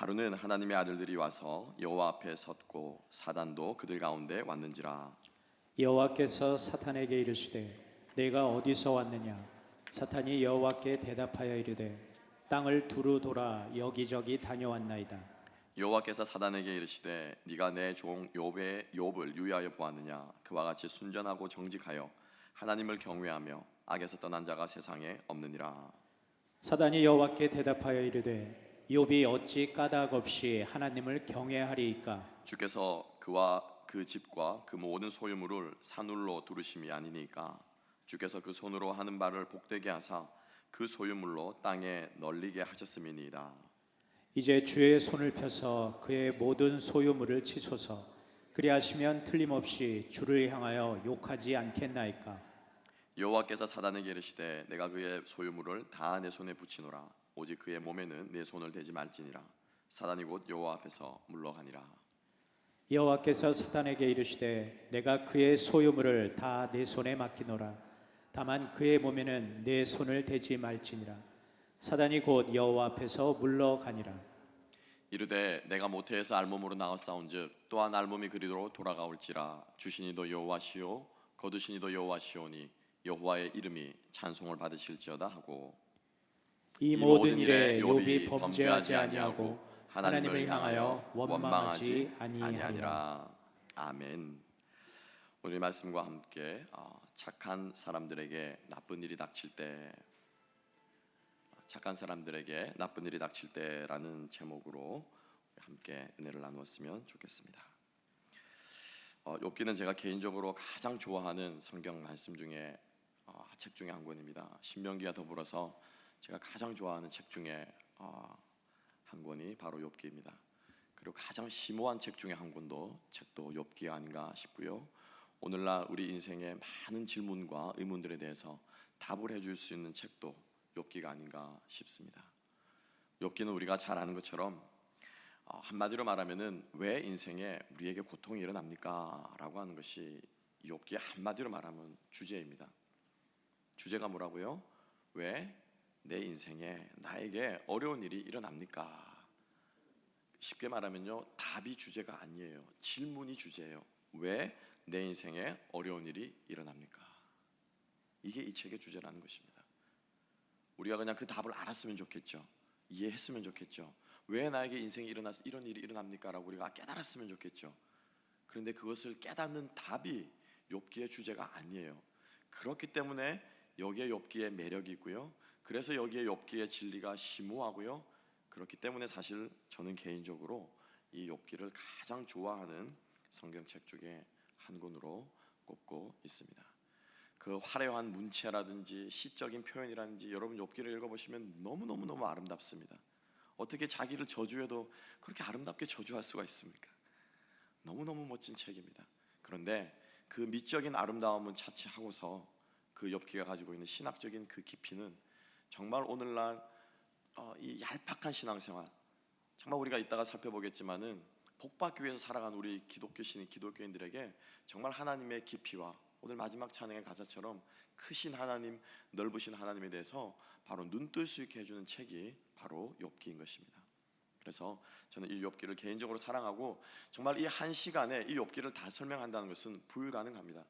하루는 하나님의 아들들이 와서 여호와 앞에 섰고 사단도 그들 가운데 왔는지라. 여호와께서 사탄에게 이르시되 내가 어디서 왔느냐? 사탄이 여호와께 대답하여 이르되 땅을 두루 돌아 여기저기 다녀왔나이다. 여호와께서 사단에게 이르시되 네가 내 종 욥을 유의하여 보았느냐? 그와 같이 순전하고 정직하여 하나님을 경외하며 악에서 떠난 자가 세상에 없느니라. 사단이 여호와께 대답하여 이르되 욥이 어찌 까닭 없이 하나님을 경외하리이까? 주께서 그와 그 집과 그 모든 소유물을 산울로 두르심이 아니니까. 주께서 그 손으로 하는 바를 복되게 하사 그 소유물로 땅에 널리게 하셨음이니이다. 이제 주의 손을 펴서 그의 모든 소유물을 치소서. 그리하시면 틀림없이 주를 향하여 욕하지 않겠나이까? 여호와께서 사단에게 이르시되 내가 그의 소유물을 다 내 손에 붙이노라. 오직 그의 몸에는 내 손을 대지 말지니라. 사단이 곧 여호와 앞에서 물러가니라. 여호와께서 사단에게 이르시되 내가 그의 소유물을 다 내 손에 맡기노라. 다만 그의 몸에는 내 손을 대지 말지니라. 사단이 곧 여호와 앞에서 물러가니라. 이르되 내가 모태에서 알몸으로 나왔사온즉 또한 알몸이 그리로 돌아가올지라. 주시니도 여호와시요 거두시니도 여호와시오니 여호와의 이름이 찬송을 받으실지어다 하고. 이 모든 일에 욥이 범죄하지 아니하고 하나님을 향하여 원망하지 아니하니라. 아멘. 오늘 말씀과 함께 착한 사람들에게 나쁜 일이 닥칠 때, 착한 사람들에게 나쁜 일이 닥칠 때라는 제목으로 함께 은혜를 나누었으면 좋겠습니다. 욥기는 제가 개인적으로 가장 좋아하는 성경 말씀 중에 책 중에 한 권입니다. 신명기와 더불어서 제가 가장 좋아하는 책 중에 한 권이 바로 욥기입니다. 그리고 가장 심오한 책 중에 한 권도 책도 욥기가 아닌가 싶고요. 오늘날 우리 인생의 많은 질문과 의문들에 대해서 답을 해줄 수 있는 책도 욥기가 아닌가 싶습니다. 욥기는 우리가 잘 아는 것처럼 한마디로 말하면은 왜 인생에 우리에게 고통이 일어납니까? 라고 하는 것이 욥기의 한마디로 말하면 주제입니다. 주제가 뭐라고요? 왜 내 인생에 나에게 어려운 일이 일어납니까? 쉽게 말하면요, 답이 주제가 아니에요. 질문이 주제예요. 왜 내 인생에 어려운 일이 일어납니까? 이게 이 책의 주제라는 것입니다. 우리가 그냥 그 답을 알았으면 좋겠죠. 이해했으면 좋겠죠. 왜 나에게 인생에 일어나서 이런 일이 일어납니까? 라고 우리가 깨달았으면 좋겠죠. 그런데 그것을 깨닫는 답이 욥기의 주제가 아니에요. 그렇기 때문에 여기에 욥기의 매력이 있고요. 그래서 여기에 욥기의 진리가 심오하고요. 그렇기 때문에 사실 저는 개인적으로 이 욥기를 가장 좋아하는 성경책 중에 한 권으로 꼽고 있습니다. 그 화려한 문체라든지 시적인 표현이라든지 여러분 욥기를 읽어보시면 너무너무 아름답습니다. 어떻게 자기를 저주해도 그렇게 아름답게 저주할 수가 있습니까? 너무너무 멋진 책입니다. 그런데 그 미적인 아름다움은 차치하고서 그 욥기가 가지고 있는 신학적인 그 깊이는 정말 오늘날 이 얄팍한 신앙생활, 정말 우리가 이따가 살펴보겠지만은 복받기 위해서 살아가는 우리 기독교인들에게 정말 하나님의 깊이와 오늘 마지막 찬양의 가사처럼 크신 하나님, 넓으신 하나님에 대해서 바로 눈뜰 수 있게 해주는 책이 바로 욥기인 것입니다. 그래서 저는 이 욥기를 개인적으로 사랑하고 정말 이 한 시간에 이 욥기를 다 설명한다는 것은 불가능합니다.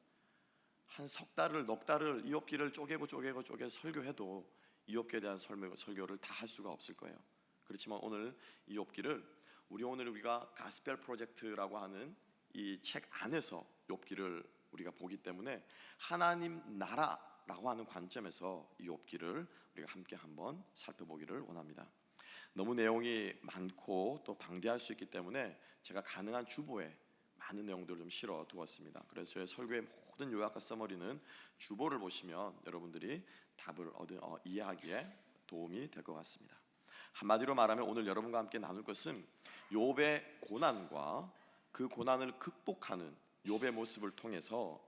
한 석 달을 넉 달을 이 욥기를 쪼개고 설교해도 이 욥기에 대한 설교를 다 할 수가 없을 거예요. 그렇지만 오늘 이 욥기를 우리가 가스펠 프로젝트라고 하는 이 책 안에서 욥기를 우리가 보기 때문에 하나님 나라라고 하는 관점에서 이 욥기를 우리가 함께 한번 살펴보기를 원합니다. 너무 내용이 많고 또 방대할 수 있기 때문에 제가 가능한 주보에 많은 내용들을 좀 실어 두었습니다. 그래서 저의 설교의 모든 요약과 서머리는 주보를 보시면 여러분들이 답을 이해하기에 도움이 될 것 같습니다. 한마디로 말하면 오늘 여러분과 함께 나눌 것은 욥의 고난과 그 고난을 극복하는 욥의 모습을 통해서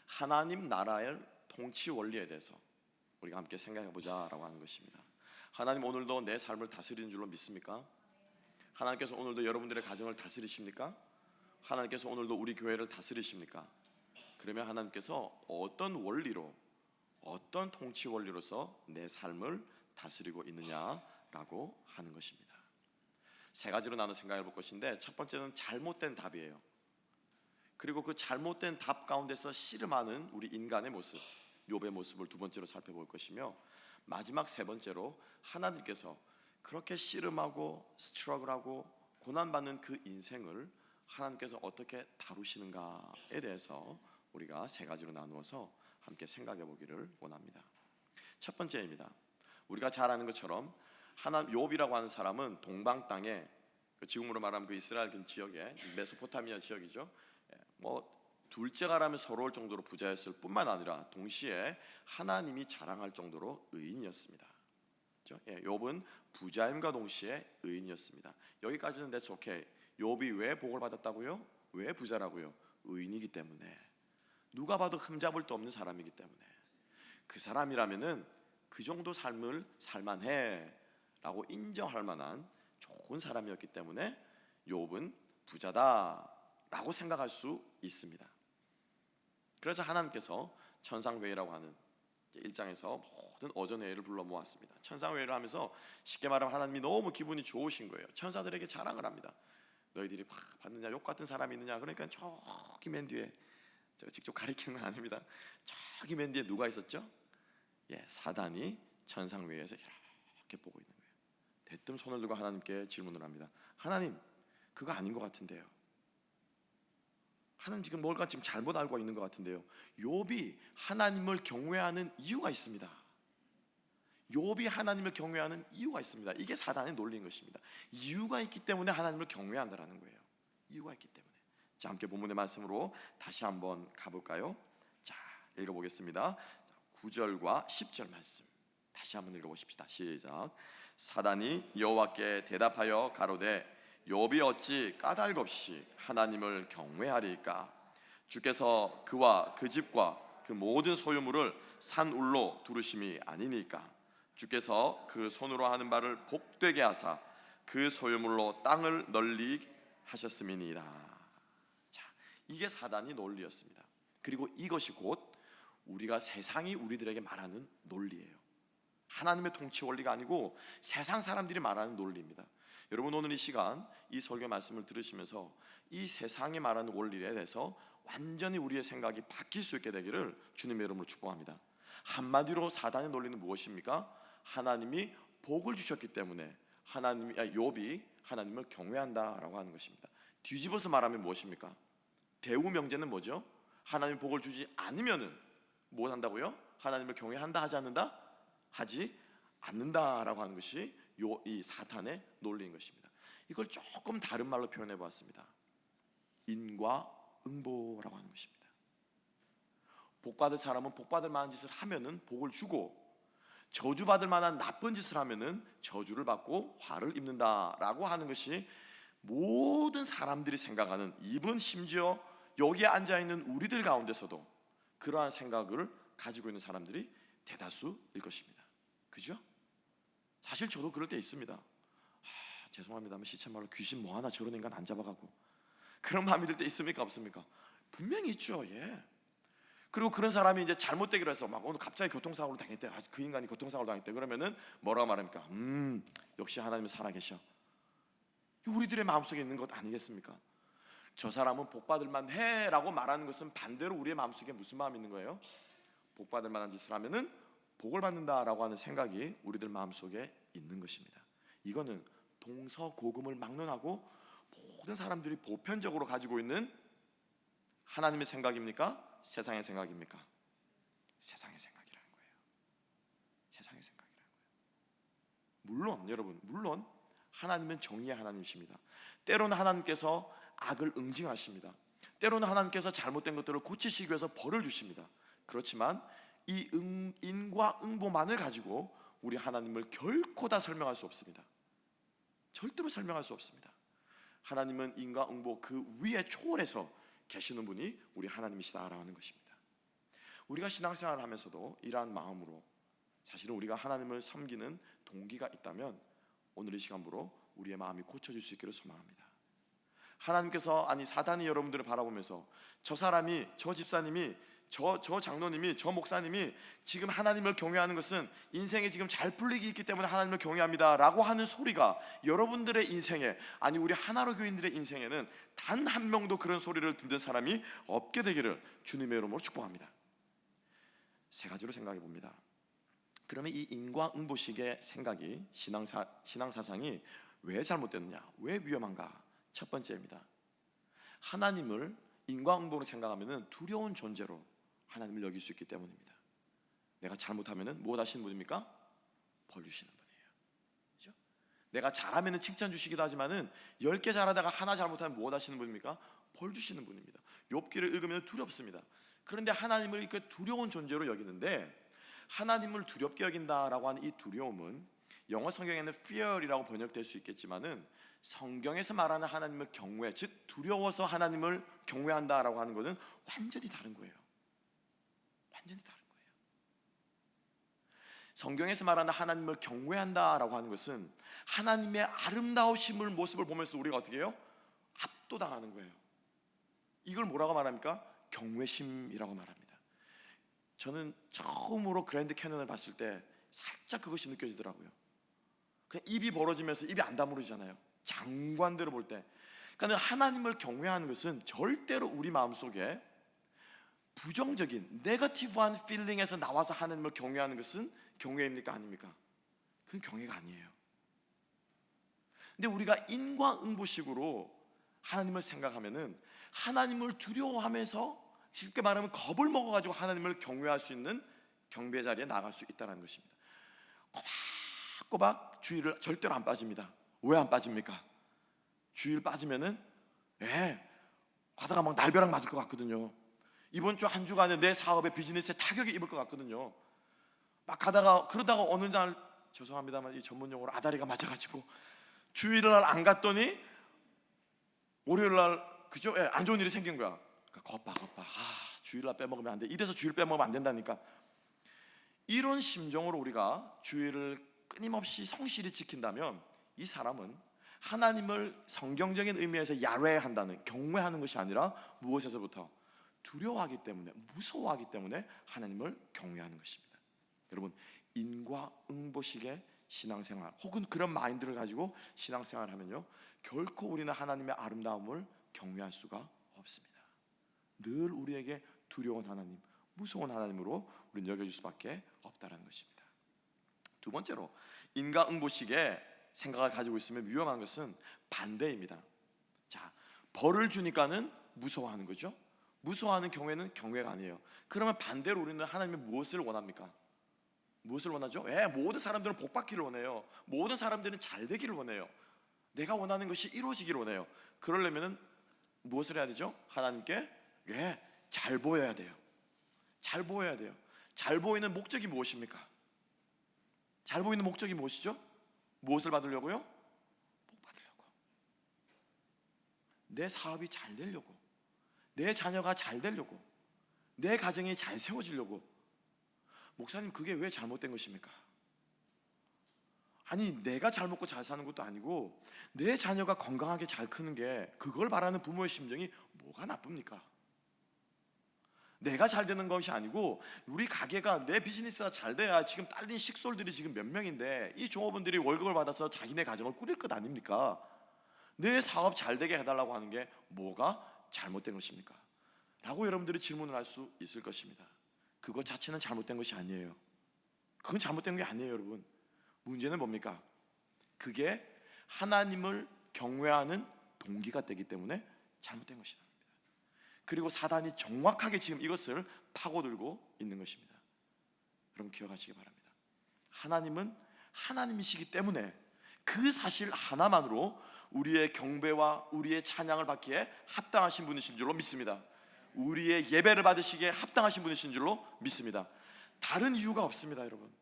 하나님 나라의 통치 원리에 대해서 우리가 함께 생각해보자라고 하는 것입니다. 하나님 오늘도 내 삶을 다스리는 줄로 믿습니까? 하나님께서 오늘도 여러분들의 가정을 다스리십니까? 하나님께서 오늘도 우리 교회를 다스리십니까? 그러면 하나님께서 어떤 원리로, 어떤 통치 원리로서 내 삶을 다스리고 있느냐라고 하는 것입니다. 세 가지로 나눠 생각해 볼 것인데, 첫 번째는 잘못된 답이에요. 그리고 그 잘못된 답 가운데서 씨름하는 우리 인간의 모습, 욥의 모습을 두 번째로 살펴볼 것이며, 마지막 세 번째로 하나님께서 그렇게 씨름하고 스트러글하고 고난받는 그 인생을 하나님께서 어떻게 다루시는가에 대해서 우리가 세 가지로 나누어서 함께 생각해 보기를 원합니다. 첫 번째입니다. 우리가 잘 아는 것처럼 욥이라고 하는 사람은 동방 땅에, 지금으로 말하면 그 이스라엘 근 지역에, 메소포타미아 지역이죠. 둘째가라면 서러울 정도로 부자였을 뿐만 아니라 동시에 하나님이 자랑할 정도로 의인이었습니다. 욥은 부자임과 동시에 의인이었습니다. 여기까지는 that's okay. 욥이 왜 복을 받았다고요? 왜 부자라고요? 의인이기 때문에. 누가 봐도 흠잡을 데 없는 사람이기 때문에. 그 사람이라면은 그 정도 삶을 살만해 라고 인정할 만한 좋은 사람이었기 때문에 욥은 부자다 라고 생각할 수 있습니다. 그래서 하나님께서 천상회의라고 하는 1장에서 모든 어전회의를 불러 모았습니다. 천상회의를 하면서 쉽게 말하면 하나님이 너무 기분이 좋으신 거예요. 천사들에게 자랑을 합니다. 너희들이 봤느냐, 욥 같은 사람이 있느냐. 그러니까 저기 맨 뒤에, 제가 직접 가리키는 건 아닙니다. 저기 맨 뒤에 누가 있었죠? 사단이 천상회의에서 이렇게 보고 있는 거예요. 대뜸 손을 들고 하나님께 질문을 합니다. 하나님, 그거 아닌 것 같은데요. 하나님 지금 뭘까 지금 잘못 알고 있는 것 같은데요. 욥이 하나님을 경외하는 이유가 있습니다. 욥이 하나님을 경외하는 이유가 있습니다. 이게 사단의 논리인 것입니다. 이유가 있기 때문에 하나님을 경외한다라는 거예요. 이유가 있기 때문에. 자, 함께 본문의 말씀으로 다시 한번 가볼까요? 자, 읽어보겠습니다. 9절과 10절 말씀 다시 한번 읽어보십시다. 시작. 사단이 여호와께 대답하여 가로되 욥이 어찌 까닭없이 하나님을 경외하리까? 주께서 그와 그 집과 그 모든 소유물을 산울로 두르심이 아니니까? 주께서 그 손으로 하는 바를 복되게 하사 그 소유물로 땅을 널리 하셨음이니이다. 자, 이게 사단의 논리였습니다. 그리고 이것이 곧 우리가 세상이 우리들에게 말하는 논리예요. 하나님의 통치 원리가 아니고 세상 사람들이 말하는 논리입니다. 여러분, 오늘 이 시간 이 설교 말씀을 들으시면서 이 세상이 말하는 원리에 대해서 완전히 우리의 생각이 바뀔 수 있게 되기를 주님의 이름으로 축복합니다. 한마디로 사단의 논리는 무엇입니까? 하나님이 복을 주셨기 때문에 욥이 하나님을 경외한다라고 하는 것입니다. 뒤집어서 말하면 무엇입니까? 대우 명제는 뭐죠? 하나님 복을 주지 않으면은 뭐 한다고요? 하나님을 경외한다 하지 않는다? 하지 않는다라고 하는 것이 이 사탄의 논리인 것입니다. 이걸 조금 다른 말로 표현해 보았습니다. 인과응보라고 하는 것입니다. 복받을 사람은 복받을 만한 짓을 하면은 복을 주고, 저주받을 만한 나쁜 짓을 하면은 저주를 받고 화를 입는다라고 하는 것이 모든 사람들이 생각하는, 이분 심지어 여기에 앉아있는 우리들 가운데서도 그러한 생각을 가지고 있는 사람들이 대다수일 것입니다. 그죠? 사실 저도 그럴 때 있습니다. 죄송합니다만 시쳇말로 귀신 뭐 하나 저런 인간 안 잡아가고, 그런 마음이 들 때 있습니까 없습니까? 분명히 있죠. 그리고 그런 사람이 이제 잘못되기로 해서 막 오늘 갑자기 교통사고를 당했대. 그 인간이 교통사고를 당했대. 그러면은 뭐라고 말합니까? 역시 하나님은 살아계셔. 우리들의 마음속에 있는 것 아니겠습니까? 저 사람은 복받을 만해 라고 말하는 것은 반대로 우리의 마음속에 무슨 마음이 있는 거예요? 복받을 만한 짓을 하면은 복을 받는다라고 하는 생각이 우리들 마음속에 있는 것입니다. 이거는 동서고금을 막론하고 모든 사람들이 보편적으로 가지고 있는 하나님의 생각입니까? 세상의 생각입니까? 세상의 생각이라는 거예요. 세상의 생각이라는 거예요. 물론 여러분, 물론 하나님은 정의의 하나님이십니다. 때로는 하나님께서 악을 응징하십니다. 때로는 하나님께서 잘못된 것들을 고치시기 위해서 벌을 주십니다. 그렇지만 이 인과응보만을 가지고 우리 하나님을 결코 다 설명할 수 없습니다. 절대로 설명할 수 없습니다. 하나님은 인과응보 그 위에 초월해서 계시는 분이 우리 하나님이시다라고 하는 것입니다. 우리가 신앙생활을 하면서도 이러한 마음으로 사실은 우리가 하나님을 섬기는 동기가 있다면 오늘 이 시간부로 우리의 마음이 고쳐질 수 있기를 소망합니다. 하나님께서, 아니 사단이 여러분들을 바라보면서 저 사람이, 저 집사님이 저 장로님이, 저 목사님이 지금 하나님을 경외하는 것은 인생에 지금 잘 풀리기 있기 때문에 하나님을 경외합니다 라고 하는 소리가 여러분들의 인생에, 아니 우리 하나로 교인들의 인생에는 단 한 명도 그런 소리를 듣는 사람이 없게 되기를 주님의 이름으로 축복합니다. 세 가지로 생각해 봅니다. 그러면 이 인과응보식의 생각이, 신앙사상이 왜 잘못됐느냐, 왜 위험한가? 첫 번째입니다. 하나님을 인과응보로 생각하면 두려운 존재로 하나님을 여길 수 있기 때문입니다. 내가 잘못하면 무엇 하시는 분입니까? 벌 주시는 분이에요. 그렇죠? 내가 잘하면 칭찬 주시기도 하지만은 10개 잘하다가 하나 잘못하면 무엇 하시는 분입니까? 벌 주시는 분입니다. 욥기를 읽으면 두렵습니다. 그런데 하나님을 이렇게 두려운 존재로 여기는데, 하나님을 두렵게 여긴다라고 하는 이 두려움은 영어 성경에는 fear이라고 번역될 수 있겠지만은 성경에서 말하는 하나님을 경외, 즉 두려워서 하나님을 경외한다라고 하는 것은 완전히 다른 거예요. 완전히 다른 거예요. 성경에서 말하는 하나님을 경외한다라고 하는 것은 하나님의 아름다우심을, 모습을 보면서 우리가 어떻게 해요? 압도당하는 거예요. 이걸 뭐라고 말합니까? 경외심이라고 말합니다. 저는 처음으로 그랜드 캐년을 봤을 때 살짝 그것이 느껴지더라고요. 그냥 입이 벌어지면서 입이 안 다물어지잖아요. 장관들을 볼 때. 그러니까 하나님을 경외하는 것은 절대로 우리 마음속에 부정적인 네거티브한 필링에서 나와서 하나님을 경외하는 것은 경외입니까? 아닙니까? 그건 경외가 아니에요. 근데 우리가 인과응보식으로 하나님을 생각하면은 하나님을 두려워하면서, 쉽게 말하면 겁을 먹어가지고 하나님을 경외할 수 있는 경배 자리에 나갈 수 있다는 것입니다. 꼬박꼬박 주의를 절대로 안 빠집니다. 왜 안 빠집니까? 주의를 빠지면은 가다가 막 날벼락 맞을 것 같거든요. 이번 주 한 주간에 내 사업에, 비즈니스에 타격이 입을 것 같거든요. 막 가다가, 그러다가 어느 날, 죄송합니다만 이 전문 용어로 아다리가 맞아가지고 주일날 안 갔더니 월요일 날, 그죠? 안 좋은 일이 생긴 거야. 그러니까 겁봐. 주일날 빼먹으면 안 돼. 이래서 주일 빼먹으면 안 된다니까. 이런 심정으로 우리가 주일을 끊임없이 성실히 지킨다면 이 사람은 하나님을 성경적인 의미에서 야외한다는, 경외하는 것이 아니라 무엇에서부터? 두려워하기 때문에, 무서워하기 때문에 하나님을 경외하는 것입니다. 여러분, 인과응보식의 신앙생활, 혹은 그런 마인드를 가지고 신앙생활을 하면요, 결코 우리는 하나님의 아름다움을 경외할 수가 없습니다. 늘 우리에게 두려운 하나님, 무서운 하나님으로 우리는 여겨질 수밖에 없다는 것입니다. 두 번째로, 인과응보식의 생각을 가지고 있으면 위험한 것은 반대입니다. 자, 벌을 주니까는 무서워하는 거죠. 무서워하는 경외는 경외가 아니에요. 그러면 반대로 우리는 하나님의 무엇을 원합니까? 무엇을 원하죠? 모든 사람들은 복 받기를 원해요. 모든 사람들은 잘 되기를 원해요. 내가 원하는 것이 이루어지기를 원해요. 그러려면 무엇을 해야 되죠? 하나님께 잘 보여야 돼요. 잘 보여야 돼요. 잘 보이는 목적이 무엇입니까? 잘 보이는 목적이 무엇이죠? 무엇을 받으려고요? 복 받으려고. 내 사업이 잘 되려고, 내 자녀가 잘 되려고, 내 가정이 잘 세워지려고. 목사님, 그게 왜 잘못된 것입니까? 아니, 내가 잘 먹고 잘 사는 것도 아니고 내 자녀가 건강하게 잘 크는 게, 그걸 바라는 부모의 심정이 뭐가 나쁩니까? 내가 잘 되는 것이 아니고 우리 가게가, 내 비즈니스가 잘 돼야 지금 딸린 식솔들이 지금 몇 명인데 이 종업원들이 월급을 받아서 자기네 가정을 꾸릴 것 아닙니까? 내 사업 잘 되게 해달라고 하는 게 뭐가 잘못된 것입니까? 라고 여러분들이 질문을 할 수 있을 것입니다. 그것 자체는 잘못된 것이 아니에요. 그건 잘못된 게 아니에요, 여러분. 문제는 뭡니까? 그게 하나님을 경외하는 동기가 되기 때문에 잘못된 것이다. 그리고 사단이 정확하게 지금 이것을 파고들고 있는 것입니다. 여러분, 기억하시기 바랍니다. 하나님은 하나님이시기 때문에 그 사실 하나만으로 우리의 경배와 우리의 찬양을 받기에 합당하신 분이신 줄로 믿습니다. 우리의 예배를 받으시기에 합당하신 분이신 줄로 믿습니다. 다른 이유가 없습니다, 여러분.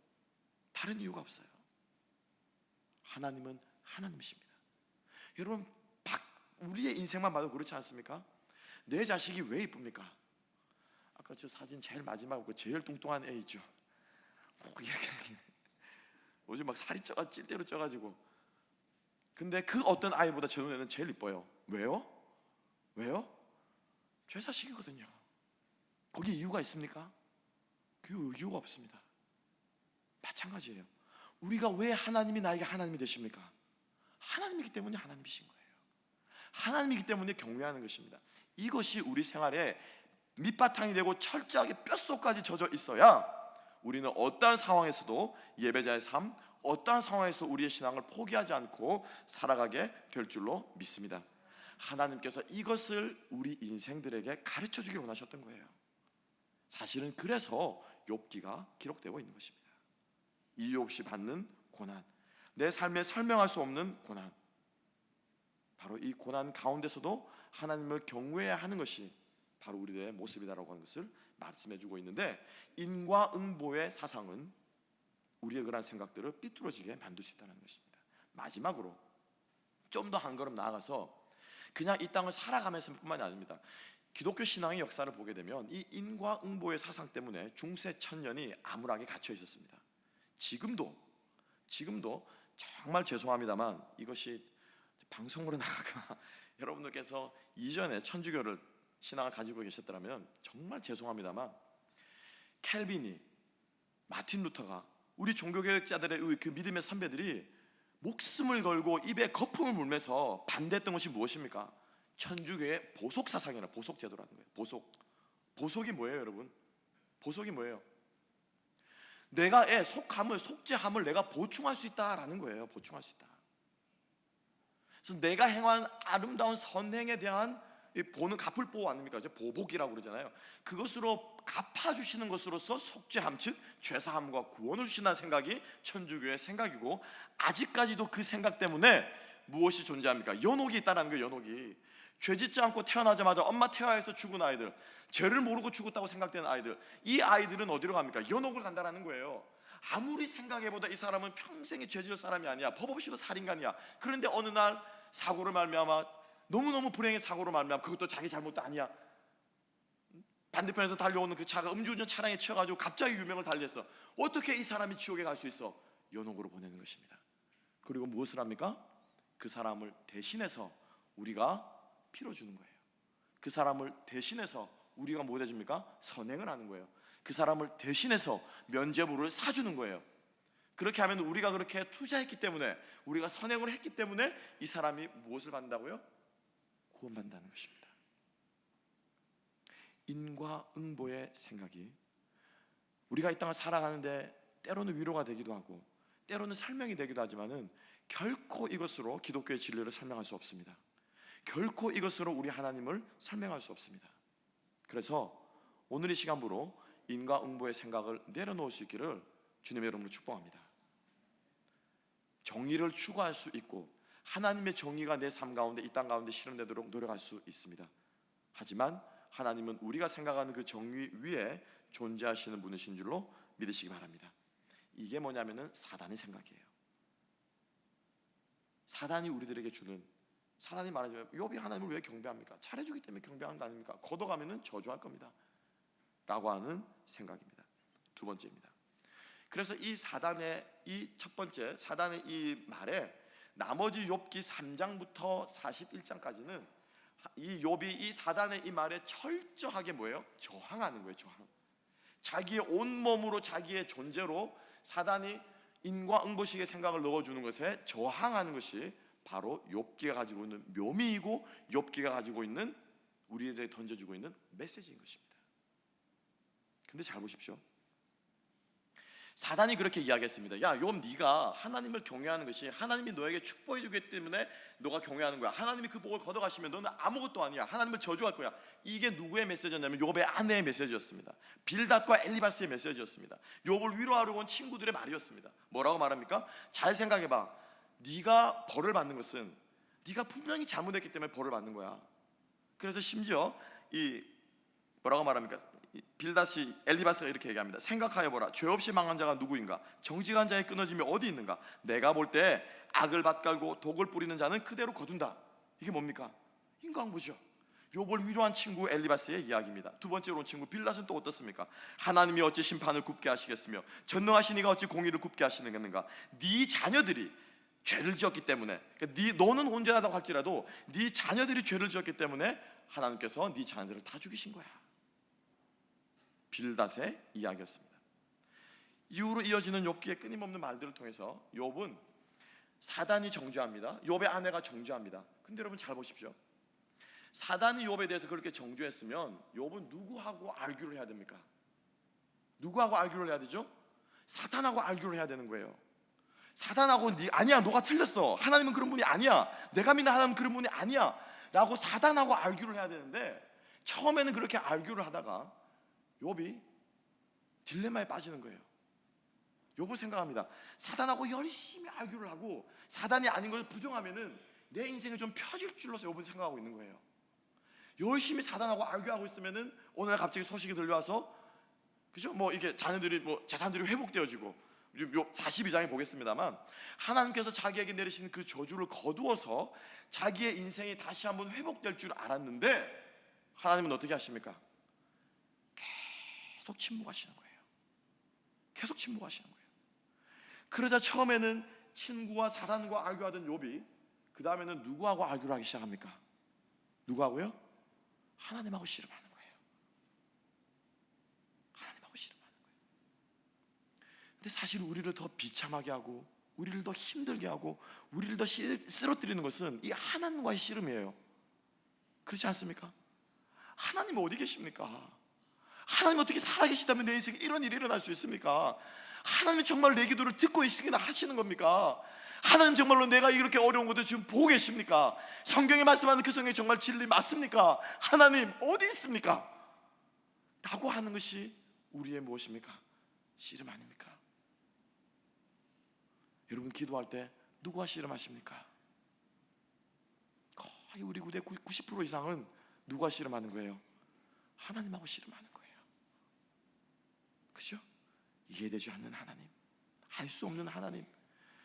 다른 이유가 없어요. 하나님은 하나님이십니다. 여러분, 우리의 인생만 봐도 그렇지 않습니까? 내 자식이 왜 이쁩니까? 아까 저 사진 제일 마지막 그 제일 뚱뚱한 애 있죠. 꼭 이렇게 요즘 막 살이 찔대로 쪄가지고. 근데 그 어떤 아이보다 제 눈에는 제일 이뻐요. 왜요? 제 자식이거든요. 거기에 이유가 있습니까? 그 이유가 없습니다. 마찬가지예요. 우리가 왜 하나님이 나에게 하나님이 되십니까? 하나님이기 때문에 하나님이신 거예요. 하나님이기 때문에 경외하는 것입니다. 이것이 우리 생활에 밑바탕이 되고 철저하게 뼛속까지 젖어 있어야 우리는 어떠한 상황에서도 예배자의 삶, 어떠한 상황에서 우리의 신앙을 포기하지 않고 살아가게 될 줄로 믿습니다. 하나님께서 이것을 우리 인생들에게 가르쳐 주길 원하셨던 거예요. 사실은 그래서 욥기가 기록되고 있는 것입니다. 이유 없이 받는 고난, 내 삶에 설명할 수 없는 고난, 바로 이 고난 가운데서도 하나님을 경외해야 하는 것이 바로 우리들의 모습이다라고 하는 것을 말씀해 주고 있는데, 인과응보의 사상은 우리의 그런 생각들을 삐뚤어지게 만들 수 있다는 것입니다. 마지막으로 좀 더 한 걸음 나아가서 그냥 이 땅을 살아가면서 뿐만이 아닙니다. 기독교 신앙의 역사를 보게 되면 이 인과응보의 사상 때문에 중세 천년이 암울하게 갇혀 있었습니다. 지금도 정말 죄송합니다만 이것이 방송으로 나가거나 여러분들께서 이전에 천주교를 신앙을 가지고 계셨더라면 정말 죄송합니다만 켈빈이, 마틴 루터가, 우리 종교개혁자들의 그 믿음의 선배들이 목숨을 걸고 입에 거품을 물면서 반대했던 것이 무엇입니까? 천주교의 보속 사상이나 보속 제도라는 거예요. 보속이 뭐예요, 여러분? 보속이 뭐예요? 내가 속함을, 속죄함을 내가 보충할 수 있다라는 거예요. 보충할 수 있다. 그래서 내가 행한 아름다운 선행에 대한 보는 갚을 보 아닙니까? 보복이라고 그러잖아요. 그것으로 갚아주시는 것으로서 속죄함, 즉 죄사함과 구원을 주신다는 생각이 천주교의 생각이고, 아직까지도 그 생각 때문에 무엇이 존재합니까? 연옥이 있다는 거예요. 연옥이. 죄짓지 않고 태어나자마자 엄마 태아에서 죽은 아이들, 죄를 모르고 죽었다고 생각되는 아이들, 이 아이들은 어디로 갑니까? 연옥을 간다는 거예요. 아무리 생각해보다 이 사람은 평생에 죄질 사람이 아니야, 법 없이도 살인간이야. 그런데 어느 날 사고를 말미암아, 너무너무 불행의 사고로 말미암아, 그것도 자기 잘못도 아니야, 반대편에서 달려오는 그 차가 음주운전 차량에 치여가지고 갑자기 유명을 달렸어. 어떻게 이 사람이 지옥에 갈 수 있어? 연옥으로 보내는 것입니다. 그리고 무엇을 합니까? 그 사람을 대신해서 우리가 피로 주는 거예요. 그 사람을 대신해서 우리가 뭐 해줍니까? 선행을 하는 거예요. 그 사람을 대신해서 면죄부를 사주는 거예요. 그렇게 하면 우리가 그렇게 투자했기 때문에, 우리가 선행을 했기 때문에 이 사람이 무엇을 받는다고요? 구원받는다는 것입니다. 인과응보의 생각이 우리가 이 땅을 살아가는데 때로는 위로가 되기도 하고 때로는 설명이 되기도 하지만은 결코 이것으로 기독교의 진리를 설명할 수 없습니다. 결코 이것으로 우리 하나님을 설명할 수 없습니다. 그래서 오늘 이 시간부로 인과응보의 생각을 내려놓을 수 있기를 주님의 이름으로 축복합니다. 정의를 추구할 수 있고 하나님의 정의가 내 삶 가운데, 이 땅 가운데 실현되도록 노력할 수 있습니다. 하지만 하나님은 우리가 생각하는 그 정의 위에 존재하시는 분이신 줄로 믿으시기 바랍니다. 이게 뭐냐면은 사단의 생각이에요. 사단이 우리들에게 주는, 사단이 말하자면 욥이 하나님을 왜 경배합니까? 잘해주기 때문에 경배하는 거 아닙니까? 걷어가면은 저주할 겁니다 라고 하는 생각입니다. 두 번째입니다. 그래서 이 사단의 이 첫 번째, 사단의 이 말에 나머지 욥기 3장부터 41장까지는 이 욥이 이 사단의 이 말에 철저하게 뭐예요? 저항하는 거예요. 저항. 자기의 온몸으로, 자기의 존재로 사단이 인과응보식의 생각을 넣어주는 것에 저항하는 것이 바로 욥기가 가지고 있는 묘미이고 욥기가 가지고 있는, 우리에게 던져주고 있는 메시지인 것입니다. 근데 잘 보십시오. 사단이 그렇게 이야기했습니다. 야, 욥, 네가 하나님을 경외하는 것이 하나님이 너에게 축복해 주기 때문에 너가 경외하는 거야. 하나님이 그 복을 걷어가시면 너는 아무것도 아니야. 하나님을 저주할 거야. 이게 누구의 메시지였냐면 욥의 아내의 메시지였습니다. 빌닷과 엘리바스의 메시지였습니다. 욥을 위로하려고 온 친구들의 말이었습니다. 뭐라고 말합니까? 잘 생각해봐. 네가 벌을 받는 것은 네가 분명히 잘못했기 때문에 벌을 받는 거야. 그래서 심지어 이 뭐라고 말합니까? 빌닷이, 엘리바스가 이렇게 얘기합니다. 생각하여보라. 죄 없이 망한 자가 누구인가? 정직한 자의 끊어짐이 어디 있는가? 내가 볼 때 악을 밭갈고 독을 뿌리는 자는 그대로 거둔다. 이게 뭡니까? 인과응보죠. 욥을 위로한 친구 엘리바스의 이야기입니다. 두 번째로 온 친구 빌닷은 또 어떻습니까? 하나님이 어찌 심판을 굽게 하시겠으며 전능하신 이가 어찌 공의를 굽게 하시는가? 네 자녀들이 죄를 지었기 때문에, 그러니까 너는 온전하다고 할지라도 네 자녀들이 죄를 지었기 때문에 하나님께서 네 자녀들을 다 죽이신 거야. 빌닷의 이야기였습니다. 이후로 이어지는 욥기의 끊임없는 말들을 통해서 욥은 사단이 정죄합니다. 욥의 아내가 정죄합니다. 근데 여러분 잘 보십시오. 사단이 욥에 대해서 그렇게 정죄했으면 욥은 누구하고 알규를 해야 됩니까? 누구하고 알규를 해야 되죠? 사탄하고 알규를 해야 되는 거예요. 사단하고 아니야, 너가 틀렸어, 하나님은 그런 분이 아니야, 내가 믿는 하나님은 그런 분이 아니야 라고 사단하고 알규를 해야 되는데, 처음에는 그렇게 알규를 하다가 욥이 딜레마에 빠지는 거예요. 욥은 생각합니다. 사단하고 열심히 알규를 하고 사단이 아닌 걸 부정하면은 내 인생이 좀 펴질 줄로서 욥은 생각하고 있는 거예요. 열심히 사단하고 알규하고 있으면은 어느 날 갑자기 소식이 들려와서, 그죠? 뭐 이게 자녀들이 뭐 재산들이 회복되어지고, 욥 42장에 보겠습니다만 하나님께서 자기에게 내리신 그 저주를 거두어서 자기의 인생이 다시 한번 회복될 줄 알았는데 하나님은 어떻게 하십니까? 계속 침묵하시는 거예요. 계속 침묵하시는 거예요. 그러자 처음에는 친구와 사단과 알교하던 욥이 그 다음에는 누구하고 알교를 하기 시작합니까? 누구하고요? 하나님하고 씨름하는 거예요. 하나님하고 씨름하는 거예요. 근데 사실 우리를 더 비참하게 하고 우리를 더 힘들게 하고 우리를 더 쓰러뜨리는 것은 이 하나님과의 씨름이에요. 그렇지 않습니까? 하나님 어디 계십니까? 하나님 어떻게 살아계시다면 내 인생에 이런 일이 일어날 수 있습니까? 하나님 정말 내 기도를 듣고 하시는 겁니까? 하나님 정말로 내가 이렇게 어려운 것도 지금 보고 계십니까? 성경에 말씀하는 그 성경이 정말 진리 맞습니까? 하나님 어디 있습니까? 라고 하는 것이 우리의 무엇입니까? 씨름 아닙니까? 여러분 기도할 때 누구와 씨름하십니까? 거의 우리 구대 90% 이상은 누구와 씨름하는 거예요? 하나님하고 씨름하는 거예요. 그죠? 이해되지 않는 하나님, 알 수 없는 하나님,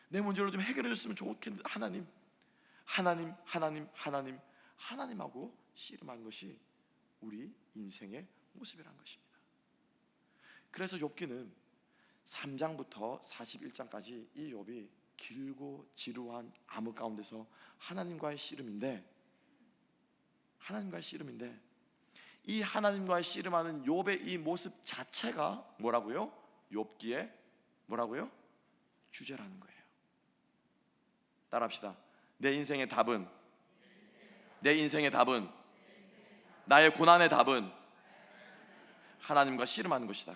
내 문제를 좀 해결해 줬으면 좋겠는데 하나님하고 씨름하는 것이 우리 인생의 모습이라는 것입니다. 그래서 욥기는 3장부터 41장까지 이 욥이 길고 지루한 암흑 가운데서 하나님과의 씨름인데 이 하나님과의 씨름하는 욥의 이 모습 자체가 뭐라고요? 욥기의 뭐라고요? 주제라는 거예요. 따라합시다. 내 인생의 답은 나의 고난의 답은 하나님과 씨름하는 것이다.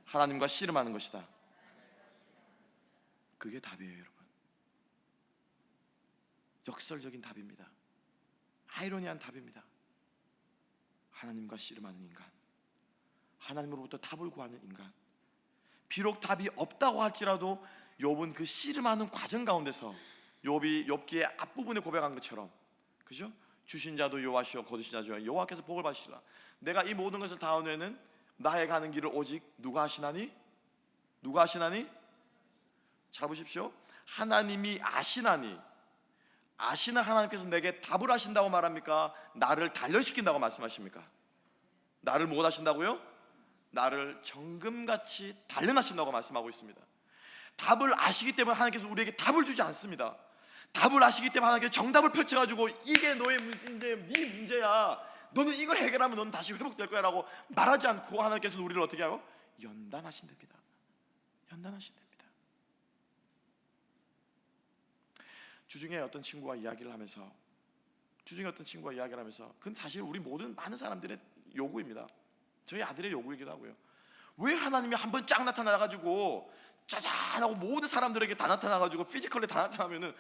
하나님과 씨름하는 것이다. 그게 답이에요, 여러분. 역설적인 답입니다. 아이러니한 답입니다. 하나님과 씨름하는 인간, 하나님으로부터 답을 구하는 인간. 비록 답이 없다고 할지라도 욥은 그 씨름하는 과정 가운데서 욥기의 앞부분에 고백한 것처럼, 그죠? 주신 자도 여호와시오 거두신 자도 여호와께서 복을 받으시라. 내가 이 모든 것을 다 얻으려는 나의 가는 길을 오직 누가 하시나니? 자 보십시오. 하나님이 아시나니. 아시는 하나님께서 내게 답을 하신다고 말합니까? 나를 단련시킨다고 말씀하십니까? 나를 못 하신다고요? 나를 정금같이 단련하신다고 말씀하고 있습니다. 답을 아시기 때문에 하나님께서 우리에게 답을 주지 않습니다. 답을 아시기 때문에 하나님께서 정답을 펼쳐가지고 이게 너의 문제, 네 문제야, 너는 이걸 해결하면 너는 다시 회복될 거야 라고 말하지 않고 하나님께서는 우리를 어떻게 하고? 연단하신답니다. 주중에 어떤 친구와 이야기를 하면서 그건 사실 우리 모든 많은 사람들의 요구입니다. 저희 아들의 요구이기도 하고요. 왜 하나님이 한번 쫙 나타나가지고 짜잔하고 모든 사람들에게 다 나타나가지고 피지컬에 다 나타나면은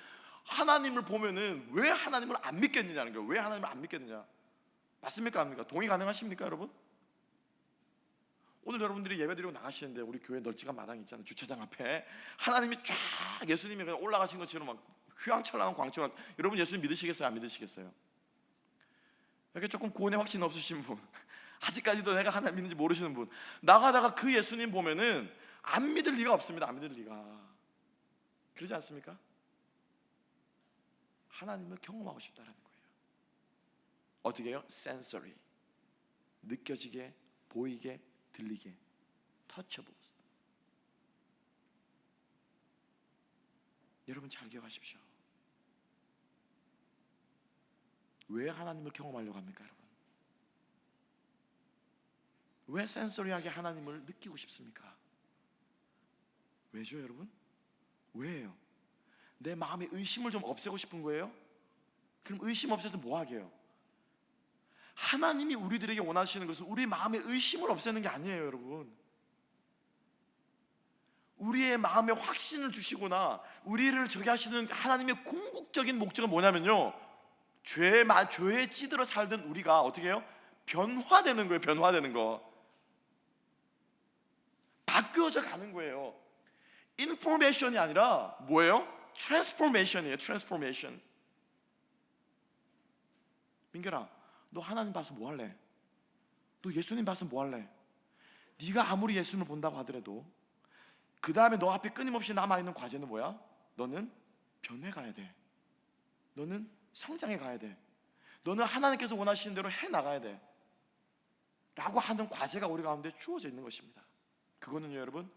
하나님을 보면은 왜 하나님을 안 믿겠느냐는 거예요. 왜 하나님을 안 믿겠느냐? 맞습니까? 아닙니까? 동의 가능하십니까, 여러분? 오늘 여러분들이 예배드리고 나가시는데 우리 교회 널찍한 마당이 있잖아요. 주차장 앞에 하나님이 쫙 예수님이 그냥 올라가신 것처럼 막 휘황찬란한 광채가. 여러분 예수님 믿으시겠어요? 안 믿으시겠어요? 이렇게 조금 구원의 확신 없으신 분, 아직까지도 내가 하나님 믿는지 모르시는 분, 나가다가 그 예수님 보면은 안 믿을 리가 없습니다. 안 믿을 리가. 그러지 않습니까? 하나님을 경험하고 싶다라는 거예요. 어떻게 해요? sensory, 느껴지게, 보이게, 들리게, touchable. 여러분 잘 기억하십시오. 왜 하나님을 경험하려고 합니까, 여러분? 왜 센서리하게 하나님을 느끼고 싶습니까? 왜죠, 여러분? 왜예요? 내 마음의 의심을 좀 없애고 싶은 거예요? 그럼 의심 없애서 뭐 하게요? 하나님이 우리들에게 원하시는 것은 우리 마음의 의심을 없애는 게 아니에요, 여러분. 우리의 마음에 확신을 주시거나 우리를 저기 하시는 하나님의 궁극적인 목적은 뭐냐면요, 죄에 찌들어 살던 우리가 어떻게 해요? 변화되는 거예요. 변화되는 거, 바뀌어져 가는 거예요. 인포메이션이 아니라 뭐예요? 트랜스포메이션이에요. 트랜스포메이션. 민결아, 너 하나님 봐서 뭐 할래? 너 예수님 봐서 뭐 할래? 네가 아무리 예수님을 본다고 하더라도 그 다음에 너 앞에 끊임없이 남아있는 과제는 뭐야? 너는 변해가야 돼. 너는 성장해 가야 돼. 너는 하나님께서 원하시는 대로 해나가야 돼 라고 하는 과제가 우리 가운데 주어져 있는 것입니다. 그거는요, 여러분,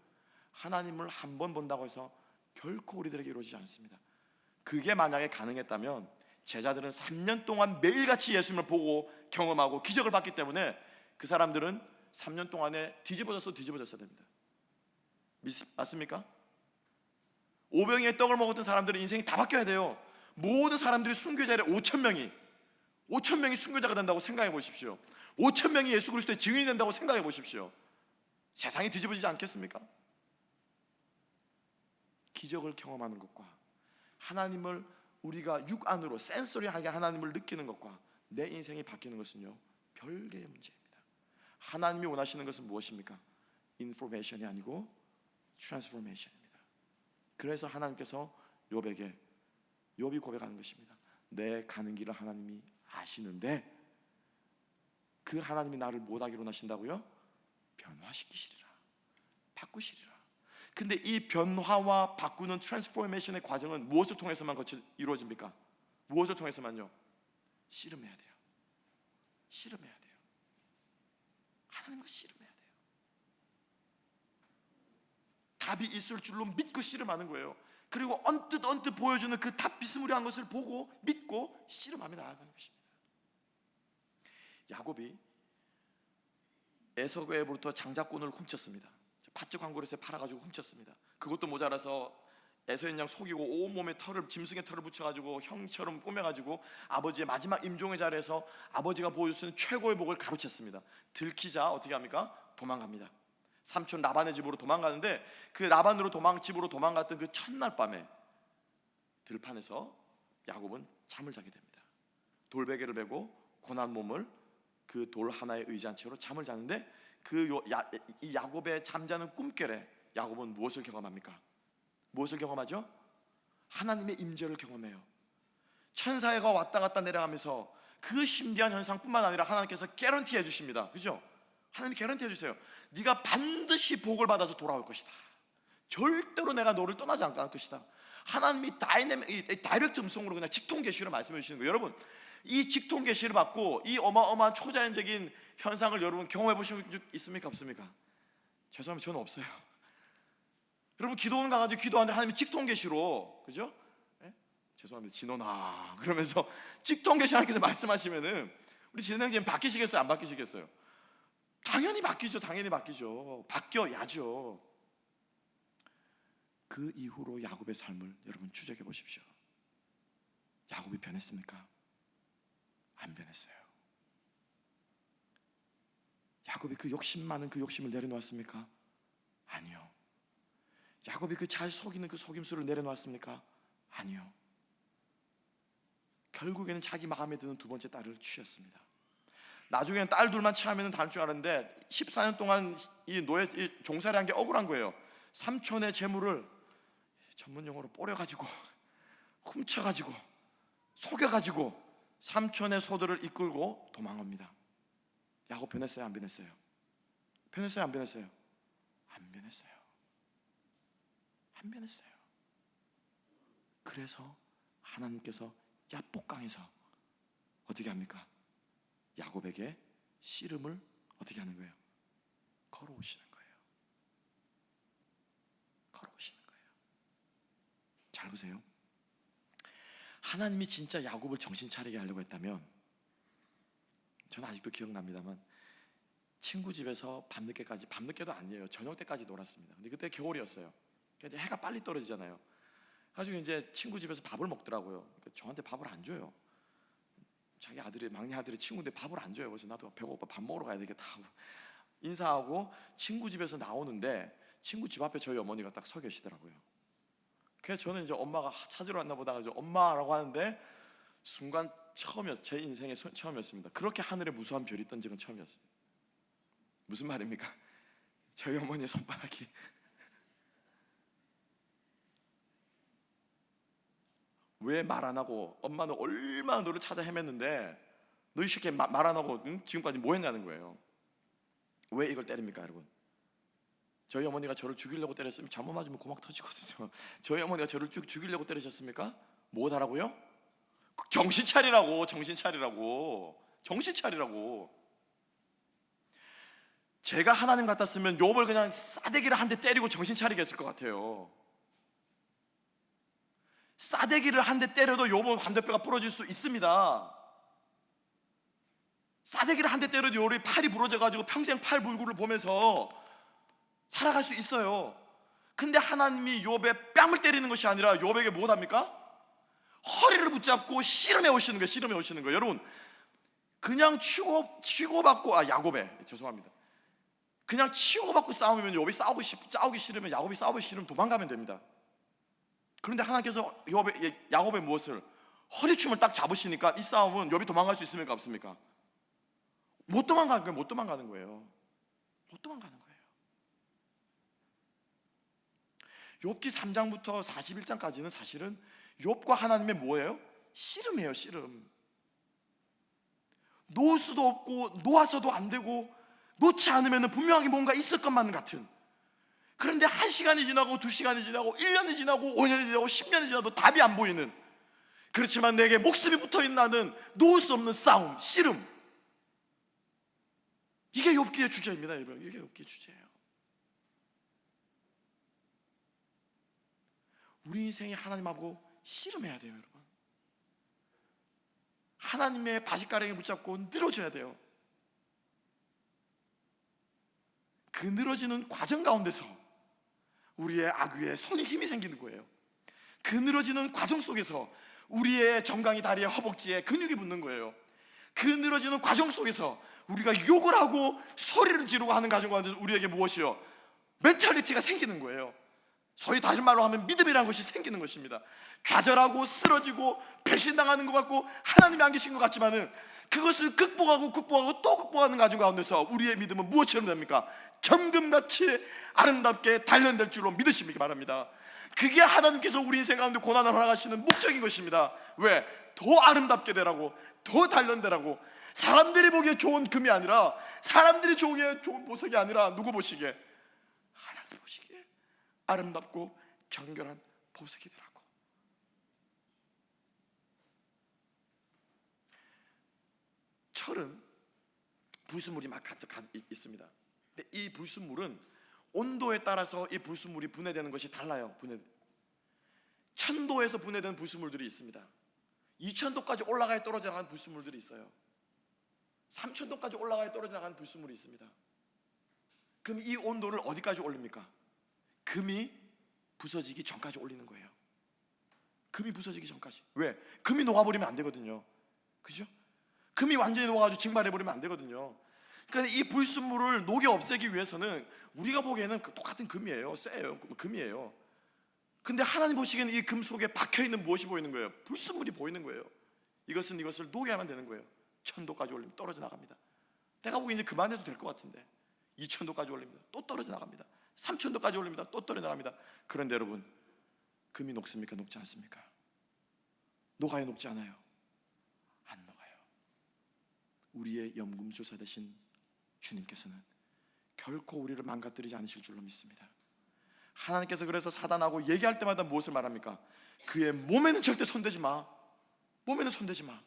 하나님을 한 번 본다고 해서 결코 우리들에게 이루어지지 않습니다. 그게 만약에 가능했다면 제자들은 3년 동안 매일같이 예수님을 보고 경험하고 기적을 봤기 때문에 그 사람들은 3년 동안에 뒤집어졌어야 됩니다. 맞습니까? 오병이의 떡을 먹었던 사람들의 인생이 다 바뀌어야 돼요. 모든 사람들이 순교자를 5,000명이 순교자가 된다고 생각해 보십시오. 5,000명이 예수 그리스도의 증인이 된다고 생각해 보십시오. 세상이 뒤집어지지 않겠습니까? 기적을 경험하는 것과 하나님을 우리가 육 안으로 센서리하게 하나님을 느끼는 것과 내 인생이 바뀌는 것은요, 별개의 문제입니다. 하나님이 원하시는 것은 무엇입니까? 인포메이션이 아니고 트랜스포메이션입니다. 그래서 하나님께서 욥이 고백하는 것입니다. 내 가는 길을 하나님이 아시는데 그 하나님이 나를 못하기로 하신다고요? 변화시키시리라, 바꾸시리라. 근데 이 변화와 바꾸는 트랜스포메이션의 과정은 무엇을 통해서만 이루어집니까? 무엇을 통해서만요? 씨름해야 돼요. 씨름해야 돼요. 하나님과 씨름해야 돼요. 답이 있을 줄로 믿고 씨름하는 거예요. 그리고 언뜻 보여주는 그 답 비스무리한 것을 보고 믿고 씨름하며 나아가는 것입니다. 야곱이 에서에게로부터 장자권을 훔쳤습니다. 팥죽 한 그릇에 팔아가지고 훔쳤습니다. 그것도 모자라서 에서의 양 속이고 온몸에 짐승의 털을 붙여가지고 형처럼 꾸며가지고 아버지의 마지막 임종의 자리에서 아버지가 보여주는 최고의 복을 가로챘습니다. 들키자 어떻게 합니까? 도망갑니다. 삼촌 라반의 집으로 도망가는데 그 라반으로 집으로 도망갔던 그 첫날 밤에 들판에서 야곱은 잠을 자게 됩니다. 돌베개를 베고 고난 몸을 그 돌 하나에 의지한 채로 잠을 자는데 이 야곱의 잠자는 꿈결에 야곱은 무엇을 경험합니까? 무엇을 경험하죠? 하나님의 임재를 경험해요. 천사가 왔다 갔다 내려가면서 그 신비한 현상뿐만 아니라 하나님께서 개런티 해주십니다. 그죠? 하나님 개런티 해주세요. 네가 반드시 복을 받아서 돌아올 것이다. 절대로 내가 너를 떠나지 않을 것이다. 하나님이 다이렉트 음성으로 그냥 직통 계시를 말씀해 주시는 거예요. 여러분, 이 직통 계시를 받고 이 어마어마한 초자연적인 현상을 여러분 경험해 보신 적 있습니까? 없습니까? 죄송합니다, 저는 없어요. 여러분, 기도원 가가지고 기도하는데 하나님이 직통 계시로, 그죠? 네? 죄송합니다, 진원아 그러면서 직통 계시 하나님께서 말씀하시면은 우리 진행자님 바뀌시겠어요? 안 바뀌시겠어요? 당연히 바뀌죠. 당연히 바뀌죠. 바뀌어야죠. 그 이후로 야곱의 삶을 여러분 추적해 보십시오. 야곱이 변했습니까? 안 변했어요. 야곱이 그 욕심 많은 그 욕심을 내려놓았습니까? 아니요. 야곱이 그 잘 속이는 그 속임수를 내려놓았습니까? 아니요. 결국에는 자기 마음에 드는 두 번째 딸을 취했습니다. 나중에는 딸 둘만 취하면 다를 줄 알았는데 14년 동안 이 종살이 한 게 억울한 거예요. 삼촌의 재물을 전문 용어로 뿌려가지고 훔쳐가지고 속여가지고 삼촌의 소들을 이끌고 도망갑니다. 야곱 변했어요? 안 변했어요? 변했어요? 안 변했어요? 안 변했어요. 안 변했어요. 그래서 하나님께서 야복강에서 어떻게 합니까? 야곱에게 씨름을 어떻게 하는 거예요? 걸어오시는 거예요. 걸어오시는 거예요. 잘 보세요. 하나님이 진짜 야곱을 정신 차리게 하려고 했다면, 저는 아직도 기억납니다만 친구 집에서 밤늦게까지, 밤늦게도 아니에요, 저녁 때까지 놀았습니다. 근데 그때 겨울이었어요. 그러니까 이제 해가 빨리 떨어지잖아요. 가지고 이제 친구 집에서 밥을 먹더라고요. 그러니까 저한테 밥을 안 줘요. 자기 아들이, 막내 아들이 친구인데 밥을 안 줘요. 그래서 나도 배고파, 밥 먹으러 가야 되겠다 하고 인사하고 친구 집에서 나오는데 친구 집 앞에 저희 어머니가 딱 서 계시더라고요. 그래서 저는 이제 엄마가 찾으러 왔나 보다 가지고 엄마라고 하는데 순간 처음이었어요. 제 인생의 처음이었습니다. 그렇게 하늘에 무수한 별이 뜬 적은 처음이었습니다. 무슨 말입니까? 저희 어머니의 손바닥이 왜 말 안 하고, 엄마는 얼마나 너를 찾아 헤맸는데 너 이 새끼 말 안 하고 지금까지 뭐 했냐는 거예요. 왜 이걸 때립니까 여러분? 저희 어머니가 저를 죽이려고 때렸으면 잘못 맞으면 고막 터지거든요. 저희 어머니가 저를 죽이려고 때리셨습니까? 뭐 하라고요? 정신 차리라고, 정신 차리라고, 정신 차리라고. 제가 하나님 같았으면 욥을 그냥 싸대기를 한 대 때리고 정신 차리게 했을 것 같아요. 싸대기를 한 대 때려도 욥은 반대뼈가 부러질 수 있습니다. 싸대기를 한 대 때려도 욥이 팔이 부러져가지고 평생 팔 불구를 보면서 살아갈 수 있어요. 근데 하나님이 욥의 뺨을 때리는 것이 아니라 욥에게 무엇합니까? 허리를 붙잡고 씨름해 오시는 거예요. 씨름해 오시는 거예요. 여러분, 그냥 치고받고, 야곱에 죄송합니다. 그냥 치고받고 싸우면 욥이 싸우기 싫으면, 야곱이 싸우기 싫으면 도망가면 됩니다. 그런데 하나님께서 야곱의 무엇을? 허리춤을 딱 잡으시니까 이 싸움은 욥이 도망갈 수 있습니까? 없습니까? 못 도망가는 거예요. 못 도망가는 거예요. 못 도망가는 거예요. 욥기 3장부터 41장까지는 사실은 욥과 하나님의 뭐예요? 씨름이에요. 씨름. 놓을 수도 없고 놓아서도 안 되고 놓지 않으면 분명하게 뭔가 있을 것만 같은. 그런데 1시간이 지나고 2시간이 지나고 1년이 지나고 5년이 지나고 10년이 지나도 답이 안 보이는, 그렇지만 내게 목숨이 붙어있는 나는 놓을 수 없는 싸움, 씨름. 이게 욥기의 주제입니다. 여러분, 이게 욥기의 주제예요. 우리 인생이 하나님하고 씨름해야 돼요. 여러분, 하나님의 바짓가랑이 붙잡고 늘어져야 돼요. 그 늘어지는 과정 가운데서 우리의 악위에 손에 힘이 생기는 거예요. 그 늘어지는 과정 속에서 우리의 정강이, 다리에, 허벅지에 근육이 붙는 거예요. 그 늘어지는 과정 속에서 우리가 욕을 하고 소리를 지르고 하는 과정 가운데서 우리에게 무엇이요? 멘탈리티가 생기는 거예요. 소위 다른 말로 하면 믿음이라는 것이 생기는 것입니다. 좌절하고 쓰러지고 배신당하는 것 같고 하나님이 안 계신 것 같지만은 그것을 극복하고 또 극복하는 과정 가운데서 우리의 믿음은 무엇처럼 됩니까? 점금같이 아름답게 단련될 줄로 믿으시기 바랍니다. 그게 하나님께서 우리 인생 가운데 고난을 허락하시는 목적인 것입니다. 왜? 더 아름답게 되라고, 더 단련되라고. 사람들이 보기에 좋은 금이 아니라, 사람들이 보기에 좋은 보석이 아니라 누구 보시기에? 하나님 보시기에 아름답고 정결한 보석이 되라고. 철은 불순물이 막 가득 있습니다. 근데 이 불순물은 온도에 따라서 이 불순물이 분해되는 것이 달라요. 1000도에서 분해되는 불순물들이 있습니다. 2000도까지 올라가야 떨어져 나가는 불순물들이 있어요. 3000도까지 올라가야 떨어져 나가는 불순물이 있습니다. 그럼 이 온도를 어디까지 올립니까? 금이 부서지기 전까지 올리는 거예요. 금이 부서지기 전까지. 왜? 금이 녹아버리면 안 되거든요. 그죠? 금이 완전히 녹아가지고 증발해버리면 안 되거든요. 그러니까 이 불순물을 녹여 없애기 위해서는 우리가 보기에는 똑같은 금이에요. 쇠예요. 금이에요. 근데 하나님 보시기에는 이 금 속에 박혀있는 무엇이 보이는 거예요? 불순물이 보이는 거예요. 이것을 녹여야만 되는 거예요. 1000도까지 올리면 떨어져 나갑니다. 내가 보기엔 이제 그만해도 될 것 같은데 2000도까지 올립니다. 또 떨어져 나갑니다. 3000도까지 올립니다. 또 떨어져 나갑니다. 그런데 여러분, 금이 녹습니까? 녹지 않습니까? 녹아요? 녹지 않아요? 안 녹아요. 우리의 염금술사 되신 주님께서는 결코 우리를 망가뜨리지 않으실 줄로 믿습니다. 하나님께서 그래서 사단하고 얘기할 때마다 무엇을 말합니까? 그의 몸에는 절대 손대지 마. 몸에는 손대지 마.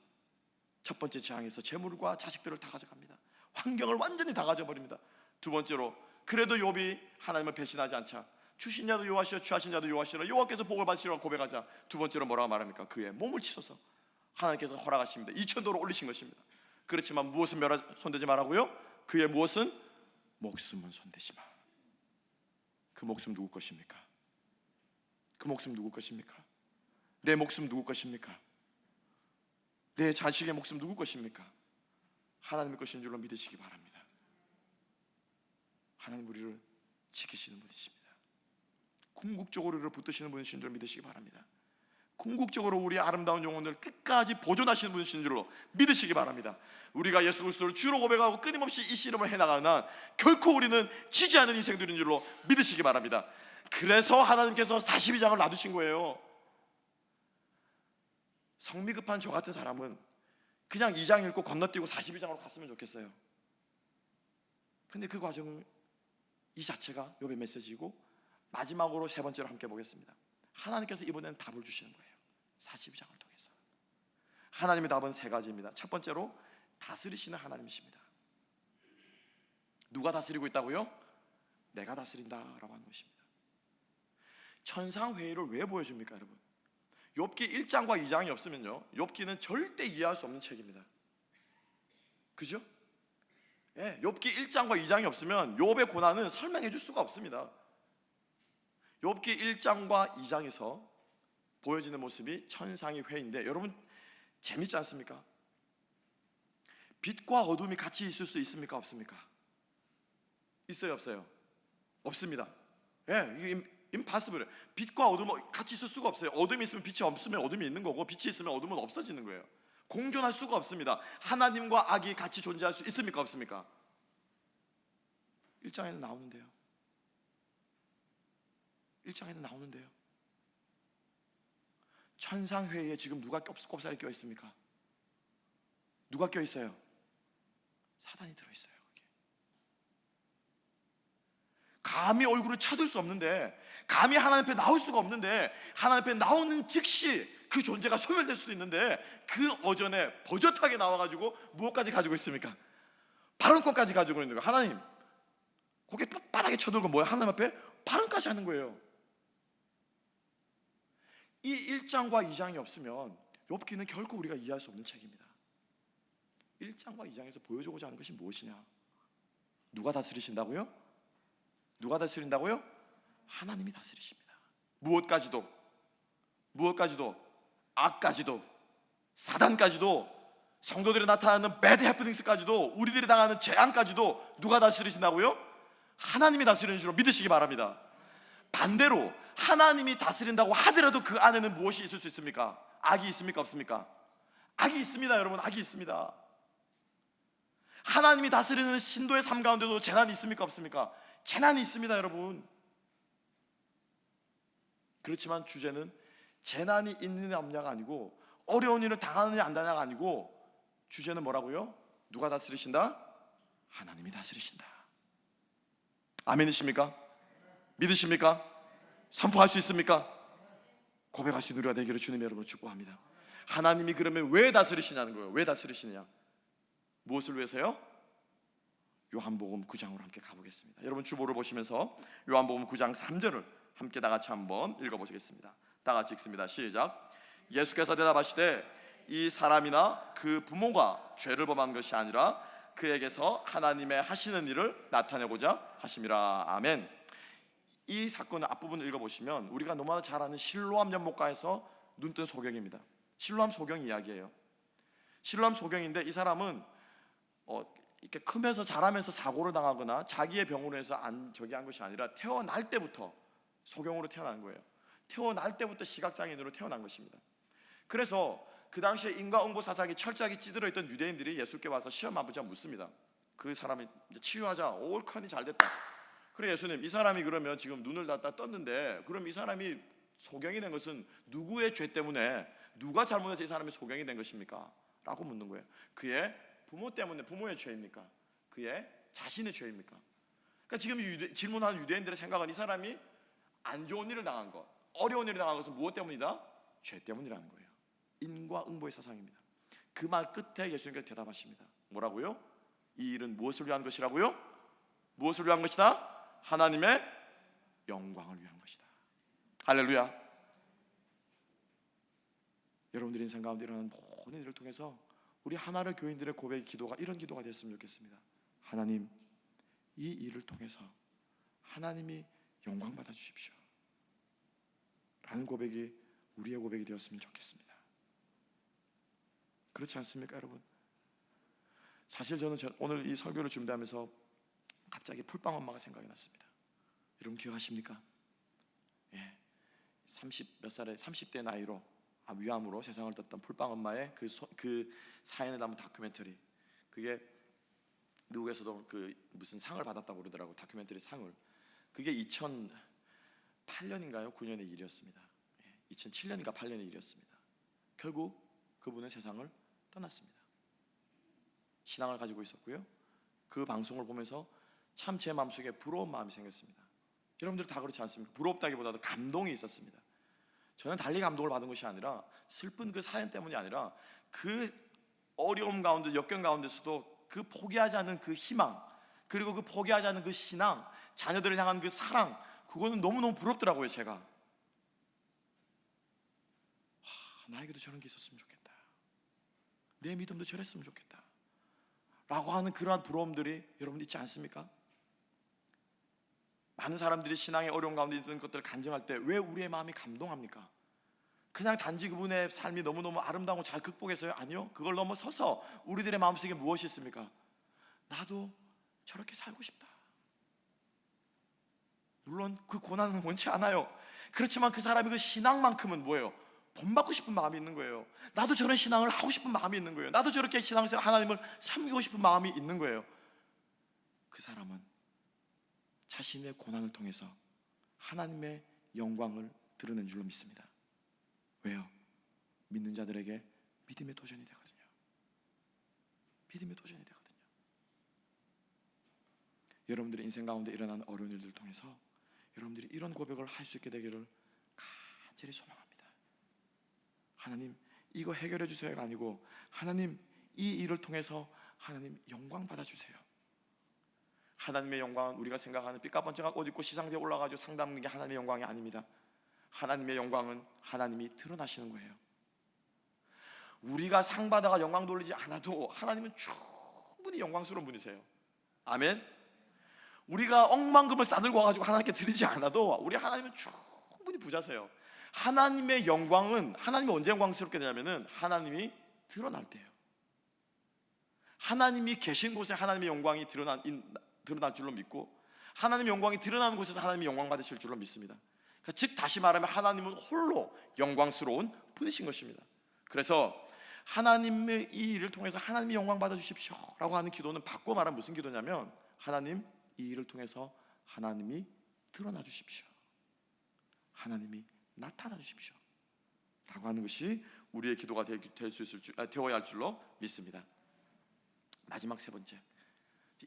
첫 번째 재앙에서 재물과 자식들을 다 가져갑니다. 환경을 완전히 다 가져버립니다. 두 번째로, 그래도 욥이 하나님을 배신하지 않자 주신 자도 여호와시라 취하신 자도 여호와시라 여호와께서 복을 받으시라고 고백하자 두 번째로 뭐라고 말합니까? 그의 몸을 치소서 하나님께서 허락하십니다. 2000도로 올리신 것입니다. 그렇지만 무엇은 손대지 말라고요? 그의 무엇은? 목숨은 손대지 마. 그 목숨 누구 것입니까? 그 목숨 누구 것입니까? 내 목숨 누구 것입니까? 내 자식의 목숨 누구 것입니까? 하나님의 것인 줄로 믿으시기 바랍니다. 하나님 우리를 지키시는 분이십니다. 궁극적으로 우리를 붙드시는 분이신 줄로 믿으시기 바랍니다. 궁극적으로 우리의 아름다운 영혼을 끝까지 보존하시는 분이신 줄로 믿으시기 바랍니다. 우리가 예수 그리스도를 주로 고백하고 끊임없이 이 씨름을 해나가는 한 결코 우리는 지지 않는 인생들인 줄로 믿으시기 바랍니다. 그래서 하나님께서 42장을 놔두신 거예요. 성미 급한 저 같은 사람은 그냥 2장 읽고 건너뛰고 42장으로 갔으면 좋겠어요. 근데 그 과정은 이 자체가 욥의 메시지고, 마지막으로 세 번째로 함께 보겠습니다. 하나님께서 이번에는 답을 주시는 거예요. 42장을 통해서 하나님의 답은 세 가지입니다. 첫 번째로 다스리시는 하나님이십니다. 누가 다스리고 있다고요? 내가 다스린다라고 하는 것입니다. 천상회의를 왜 보여줍니까 여러분? 욥기 1장과 2장이 없으면요, 욥기는 절대 이해할 수 없는 책입니다. 그죠? 예, 욥기 1장과 2장이 없으면 욥의 고난은 설명해 줄 수가 없습니다. 욥기 1장과 2장에서 보여지는 모습이 천상의 회의인데, 여러분 재밌지 않습니까? 빛과 어둠이 같이 있을 수 있습니까? 없습니까? 있어요? 없어요? 없습니다. 예, 임파서블해요. 빛과 어둠은 같이 있을 수가 없어요. 어둠이 있으면 빛이 없으면 어둠이 있는 거고, 빛이 있으면 어둠은 없어지는 거예요. 공존할 수가 없습니다. 하나님과 악이 같이 존재할 수 있습니까? 없습니까? 1장에는 나오는데요. 1장에는 나오는데요. 천상회의에 지금 누가 꼽사리 껴 있습니까? 누가 껴 있어요? 사단이 들어 있어요. 감히 얼굴을 쳐들 수 없는데, 감히 하나님 앞에 나올 수가 없는데, 하나님 앞에 나오는 즉시 그 존재가 소멸될 수도 있는데, 그 어전에 버젓하게 나와가지고 무엇까지 가지고 있습니까? 발언권까지 가지고 있는 거예요. 하나님 고개 바닥에 쳐들고 뭐야? 하나님 앞에 발언까지 하는 거예요. 이 1장과 2장이 없으면 욥기는 결코 우리가 이해할 수 없는 책입니다. 1장과 2장에서 보여주고자 하는 것이 무엇이냐? 누가 다스리신다고요? 누가 다스린다고요? 하나님이 다스리십니다. 무엇까지도, 악까지도, 사단까지도, 성도들이 나타나는 배드 해프닝스까지도, 우리들이 당하는 재앙까지도 누가 다스리신다고요? 하나님이 다스리는 줄로 믿으시기 바랍니다. 반대로 하나님이 다스린다고 하더라도 그 안에는 무엇이 있을 수 있습니까? 악이 있습니까? 없습니까? 악이 있습니다. 여러분, 악이 있습니다. 하나님이 다스리는 신도의 삶 가운데도 재난이 있습니까? 없습니까? 재난이 있습니다. 여러분. 그렇지만 주제는 재난이 있느냐 없냐가 아니고, 어려운 일을 당하느냐 안 당하냐가 아니고, 주제는 뭐라고요? 누가 다스리신다? 하나님이 다스리신다. 아멘이십니까? 믿으십니까? 선포할 수 있습니까? 고백할 수 있는 우리가 되기를 주님의 이름으로 축복합니다. 하나님이 그러면 왜 다스리시냐는 거예요. 왜 다스리시느냐? 무엇을 위해서요? 요한복음 9장으로 함께 가보겠습니다. 여러분 주보를 보시면서 요한복음 9장 3절을 함께 다 같이 한번 읽어보시겠습니다. 다 같이 읽습니다. 시작. 예수께서 대답하시되 이 사람이나 그 부모가 죄를 범한 것이 아니라 그에게서 하나님의 하시는 일을 나타내고자 하심이라. 아멘. 이 사건의 앞부분을 읽어보시면 우리가 너무나 잘 아는 실로암 연못가에서 눈뜬 소경입니다. 실로암 소경 이야기예요. 실로암 소경인데, 이 사람은 이렇게 크면서 자라면서 사고를 당하거나 자기의 병으로 해서 한 것이 아니라 태어날 때부터 소경으로 태어난 거예요. 태어날 때부터 시각장애인으로 태어난 것입니다. 그래서 그 당시에 인과응보 사상이 철저하게 찌들어 있던 유대인들이 예수께 와서 시험 아버지가 묻습니다. 그 사람이 치유하자. 옳거니 잘 됐다. 그래 예수님, 이 사람이 그러면 지금 눈을 닫다 떴는데, 그럼 이 사람이 소경이 된 것은 누구의 죄 때문에, 누가 잘못해서 이 사람이 소경이 된 것입니까? 라고 묻는 거예요. 그의 부모 때문에, 부모의 죄입니까? 그의 자신의 죄입니까? 그러니까 지금 질문하는 유대인들의 생각은 이 사람이 안 좋은 일을 당한 것, 어려운 일을 당한 것은 무엇 때문이다? 죄 때문이라는 거예요. 인과응보의 사상입니다. 그 말 끝에 예수님께서 대답하십니다. 뭐라고요? 이 일은 무엇을 위한 것이라고요? 무엇을 위한 것이다? 하나님의 영광을 위한 것이다. 할렐루야. 여러분들의 인생 가운데 일어나는 모든 일을 통해서 우리 하나를 교인들의 고백 기도가 이런 기도가 됐으면 좋겠습니다. 하나님, 이 일을 통해서 하나님이 영광 받아 주십시오 라는 고백이 우리의 고백이 되었으면 좋겠습니다. 그렇지 않습니까, 여러분? 사실 저는 오늘 이 설교를 준비하면서 갑자기 풀빵 엄마가 생각이 났습니다. 여러분 기억하십니까? 예, 30몇 살의 30대 나이로 위암으로 세상을 떴던 풀빵 엄마의 그 사연을 담은 다큐멘터리. 그게 미국에서도 그 무슨 상을 받았다고 그러더라고, 다큐멘터리 상을. 그게 2008년인가요? 9년의 일이었습니다. 2007년인가 8년의 일이었습니다. 결국 그분은 세상을 떠났습니다. 신앙을 가지고 있었고요. 그 방송을 보면서 참 제 마음속에 부러운 마음이 생겼습니다. 여러분들 다 그렇지 않습니까? 부럽다기보다도 감동이 있었습니다. 저는 달리 감동을 받은 것이 아니라 슬픈 그 사연 때문이 아니라 그 어려움 가운데, 역경 가운데서도 그 포기하지 않는 그 희망, 그리고 그 포기하지 않는 그 신앙, 자녀들을 향한 그 사랑, 그거는 너무너무 부럽더라고요. 제가 나에게도 저런 게 있었으면 좋겠다, 내 믿음도 저랬으면 좋겠다 라고 하는 그러한 부러움들이 여러분 있지 않습니까? 많은 사람들이 신앙의 어려움 가운데 있는 것들을 간증할 때 왜 우리의 마음이 감동합니까? 그냥 단지 그분의 삶이 너무너무 아름다운 잘 극복해서요? 아니요. 그걸 넘어서서 우리들의 마음속에 무엇이 있습니까? 나도 저렇게 살고 싶다. 물론 그 고난은 원치 않아요. 그렇지만 그 사람이 그 신앙만큼은 뭐예요? 본받고 싶은 마음이 있는 거예요. 나도 저런 신앙을 하고 싶은 마음이 있는 거예요. 나도 저렇게 신앙생활 하나님을 섬기고 싶은 마음이 있는 거예요. 그 사람은 자신의 고난을 통해서 하나님의 영광을 드러낸 줄로 믿습니다. 왜요? 믿는 자들에게 믿음의 도전이 되거든요. 믿음의 도전이 되거든요. 여러분들의 인생 가운데 일어나는 어려운 일들을 통해서 여러분들이 이런 고백을 할 수 있게 되기를 간절히 소망합니다. 하나님, 이거 해결해 주세요가 아니고 하나님, 이 일을 통해서 하나님 영광 받아주세요. 하나님의 영광은 우리가 생각하는 삐까번쩍한 옷 입고 시상대에 올라가지고 상 담는 게 하나님의 영광이 아닙니다. 하나님의 영광은 하나님이 드러나시는 거예요. 우리가 상 받아가 영광 돌리지 않아도 하나님은 충분히 영광스러운 분이세요. 아멘. 우리가 억만금을 싸들고 와가지고 하나님께 드리지 않아도 우리 하나님은 충분히 부자세요. 하나님의 영광은, 하나님이 언제 영광스럽게 되냐면은 하나님이 드러날 때예요. 하나님이 계신 곳에 하나님의 영광이 드러날 줄로 믿고, 하나님의 영광이 드러나는 곳에서 하나님이 영광 받으실 줄로 믿습니다. 그러니까 즉 다시 말하면 하나님은 홀로 영광스러운 분이신 것입니다. 그래서 하나님의 이 일을 통해서 하나님이 영광 받아주십시오 라고 하는 기도는 바꿔 말하면 무슨 기도냐면, 하나님, 이 일을 통해서 하나님이 드러나 주십시오, 하나님이 나타나 주십시오 라고 하는 것이 우리의 기도가 되어야 할 줄로 믿습니다. 마지막 세 번째,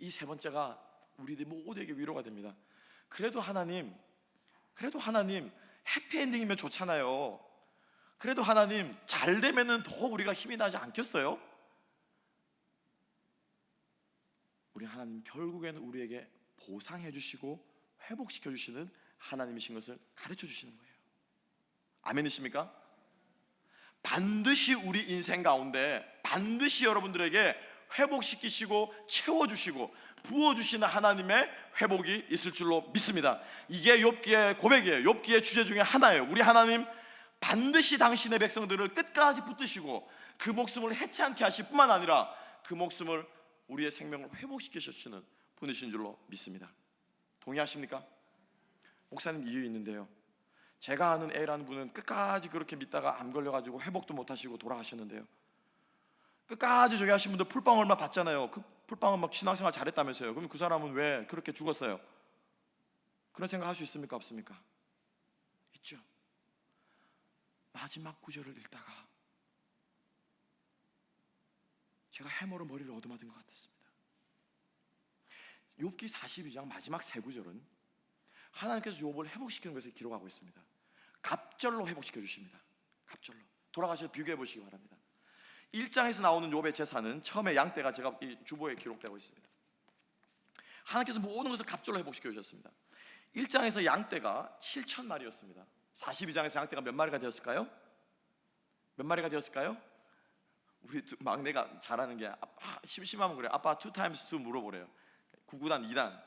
이 세 번째가 우리들 모두에게 위로가 됩니다. 그래도 하나님 해피엔딩이면 좋잖아요. 그래도 하나님 잘 되면은 더 우리가 힘이 나지 않겠어요? 우리 하나님 결국에는 우리에게 보상해 주시고 회복시켜 주시는 하나님이신 것을 가르쳐 주시는 거예요. 아멘이십니까? 반드시 우리 인생 가운데 반드시 여러분들에게 회복시키시고 채워주시고 부어주시는 하나님의 회복이 있을 줄로 믿습니다. 이게 욥기의 고백이에요. 욥기의 주제 중에 하나예요. 우리 하나님 반드시 당신의 백성들을 끝까지 붙드시고 그 목숨을 해치 않게 하실 뿐만 아니라 그 목숨을, 우리의 생명을 회복시키시는 분이신 줄로 믿습니다. 동의하십니까? 목사님, 이유 있는데요. 제가 아는 A라는 분은 끝까지 그렇게 믿다가 암 걸려가지고 회복도 못하시고 돌아가셨는데요. 끝까지 저기 하신 분들 풀빵 얼마 받잖아요. 그 풀빵은 막 신앙생활 잘했다면서요. 그럼 그 사람은 왜 그렇게 죽었어요? 그런 생각 할 수 있습니까? 없습니까? 있죠. 마지막 구절을 읽다가 제가 해머로 머리를 얻어맞은 것 같았습니다. 욥기 42장 마지막 세 구절은 하나님께서 욥을 회복시키는 것을 기록하고 있습니다. 갑절로 회복시켜 주십니다. 갑절로. 돌아가셔서 비교해 보시기 바랍니다. 1장에서 나오는 욥의 제사는 처음에 양떼가 제가 이 주보에 기록되고 있습니다. 하나님께서 모든 것을 갑절로 회복시켜 주셨습니다. 1장에서 양떼가 7,000마리였습니다. 42장에서 양떼가 몇 마리가 되었을까요? 몇 마리가 되었을까요? 우리 막내가 잘하는 게 심심하면 그래요. 아빠 2 times 2 물어보래요. 9구단 2단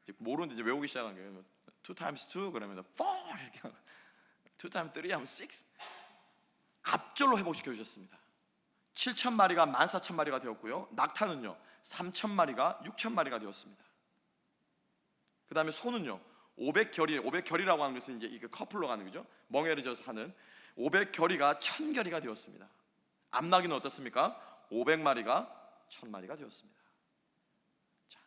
이제 모르는데 이제 외우기 시작한 거예요. 2 times 2 그러면 4 이렇게 하고 2 times 3 하면 6 압절로 회복시켜 주셨습니다. 7,000마리가 14,000마리가 되었고요. 낙타는요 3,000마리가 6,000마리가 되었습니다. 그 다음에 소는요 500결이라고 하는 것은 이제 이게 커플로 가는 거죠. 멍에를 져서 하는 500결이가 1,000결이가 되었습니다. 암나귀는 어떻습니까? 500마리가 1,000마리가 되었습니다. 자,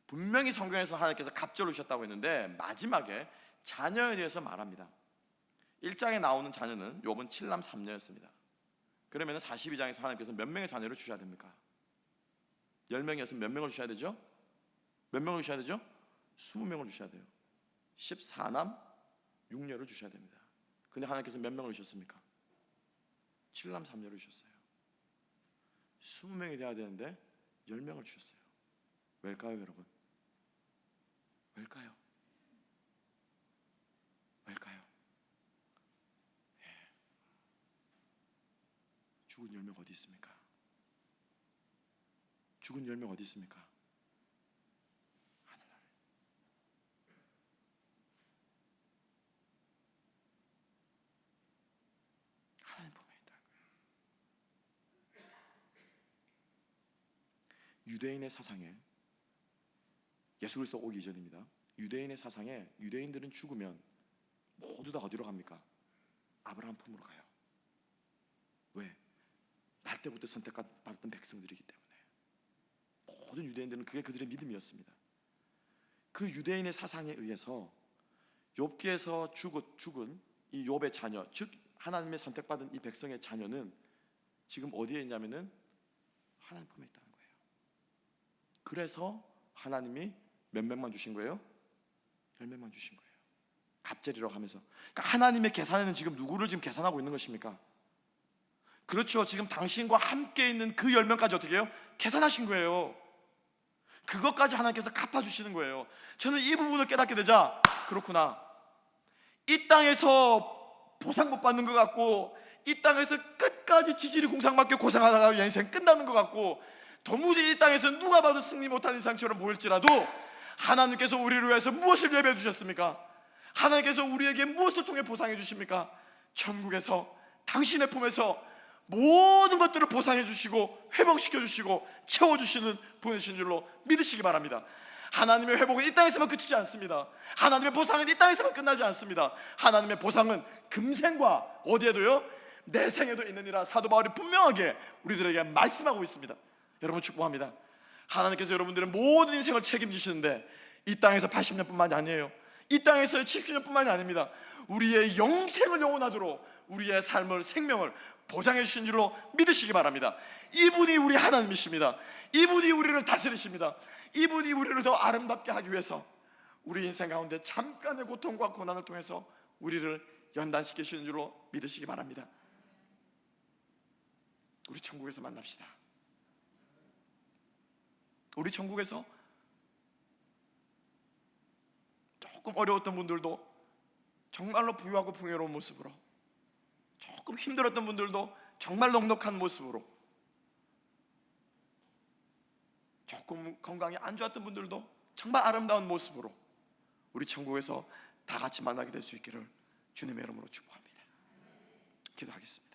분명히 성경에서 하나님께서 갑절을 주셨다고 했는데 마지막에 자녀에 대해서 말합니다. 1장에 나오는 자녀는 욥은 7남 3녀였습니다. 그러면 42장에서 하나님께서 몇 명의 자녀를 주셔야 됩니까? 10명이었으면 몇 명을 주셔야 되죠? 몇 명을 주셔야 되죠? 20명을 주셔야 돼요. 14남 6녀를 주셔야 됩니다. 근데 하나님께서 몇 명을 주셨습니까? 7남 3녀를 주셨어요. 20명이 돼야 되는데 10명을 주셨어요. 왜일까요, 여러분? 왜일까요? 왜일까요? 죽은 10명 어디 있습니까? 죽은 10명 어디 있습니까? 하늘 아래. 하나님 품에 있다는 거예요. 유대인의 사상에 예수 그리스도 오기 이전입니다. 유대인의 사상에 유대인들은 죽으면 모두 다 어디로 갑니까? 아브라함 품으로 가요. 왜? 날 때부터 선택받았던 백성들이기 때문에. 모든 유대인들은 그게 그들의 믿음이었습니다. 그 유대인의 사상에 의해서 욥기에서 죽은 이 욥의 자녀, 즉 하나님의 선택받은 이 백성의 자녀는 지금 어디에 있냐면은 하나님 품에 있다는 거예요. 그래서 하나님이 몇 명만 주신 거예요? 10명만 주신 거예요. 갑절이라고 하면서. 그러니까 하나님의 계산에는 지금 누구를 지금 계산하고 있는 것입니까? 그렇죠. 지금 당신과 함께 있는 그 10명까지 어떻게 해요? 계산하신 거예요. 그것까지 하나님께서 갚아주시는 거예요. 저는 이 부분을 깨닫게 되자, 그렇구나, 이 땅에서 보상 못 받는 것 같고, 이 땅에서 끝까지 지질이 공상받게 고생하다가 인생 끝나는 것 같고, 도무지 이 땅에서 누가 봐도 승리 못하는 인상처럼 보일지라도 하나님께서 우리를 위해서 무엇을 예배해 주셨습니까? 하나님께서 우리에게 무엇을 통해 보상해 주십니까? 천국에서 당신의 품에서 모든 것들을 보상해 주시고 회복시켜 주시고 채워주시는 분이신 줄로 믿으시기 바랍니다. 하나님의 회복은 이 땅에서만 그치지 않습니다. 하나님의 보상은 이 땅에서만 끝나지 않습니다. 하나님의 보상은 금생과 어디에도요? 내 생에도 있느니라 사도 바울이 분명하게 우리들에게 말씀하고 있습니다. 여러분 축복합니다. 하나님께서 여러분들의 모든 인생을 책임지시는데 이 땅에서 80년뿐만이 아니에요. 이 땅에서 70년뿐만이 아닙니다. 우리의 영생을 영원하도록 우리의 삶을, 생명을 보장해 주신 줄로 믿으시기 바랍니다. 이분이 우리 하나님이십니다. 이분이 우리를 다스리십니다. 이분이 우리를 더 아름답게 하기 위해서 우리 인생 가운데 잠깐의 고통과 고난을 통해서 우리를 연단시키시는 줄로 믿으시기 바랍니다. 우리 천국에서 만납시다. 우리 천국에서 조금 어려웠던 분들도 정말로 부유하고 풍요로운 모습으로, 조금 힘들었던 분들도 정말 넉넉한 모습으로, 조금 건강이 안 좋았던 분들도 정말 아름다운 모습으로 우리 천국에서 다 같이 만나게 될 수 있기를 주님의 이름으로 축복합니다. 기도하겠습니다.